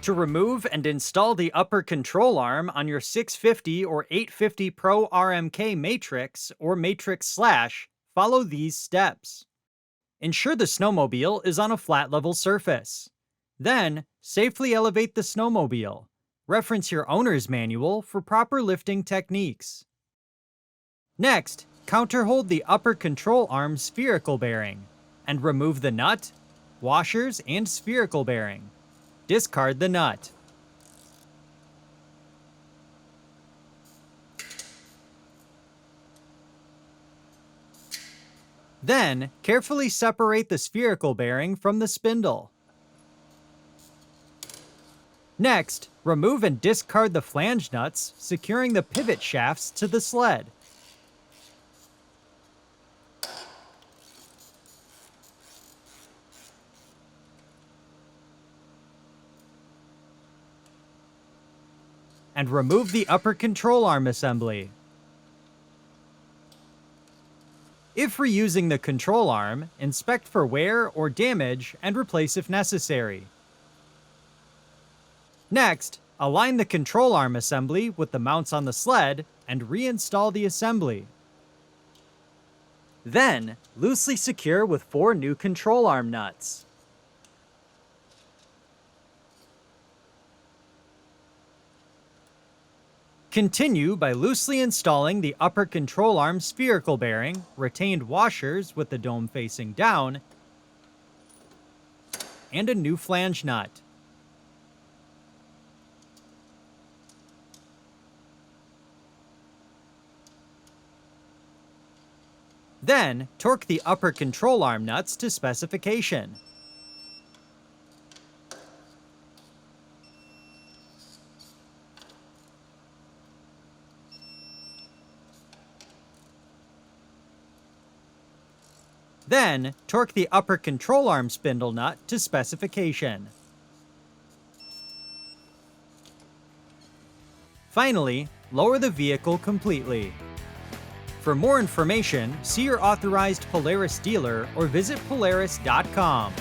To remove and install the upper control arm on your 650 or 850 Pro RMK Matryx or Matryx Slash, follow these steps. Ensure the snowmobile is on a flat level surface. Then, safely elevate the snowmobile. Reference your owner's manual for proper lifting techniques. Next, counterhold the upper control arm spherical bearing and remove the nut, washers, and spherical bearing. Discard the nut. Then, carefully separate the spherical bearing from the spindle. Next, remove and discard the flange nuts, securing the pivot shafts to the sled. And remove the upper control arm assembly. If reusing the control arm, inspect for wear or damage and replace if necessary. Next, align the control arm assembly with the mounts on the sled and reinstall the assembly. Then, loosely secure with 4 new control arm nuts. Continue by loosely installing the upper control arm spherical bearing, retained washers with the dome facing down, and a new flange nut. Then, torque the upper control arm nuts to specification. Then, torque the upper control arm spindle nut to specification. Finally, lower the vehicle completely. For more information, see your authorized Polaris dealer or visit Polaris.com.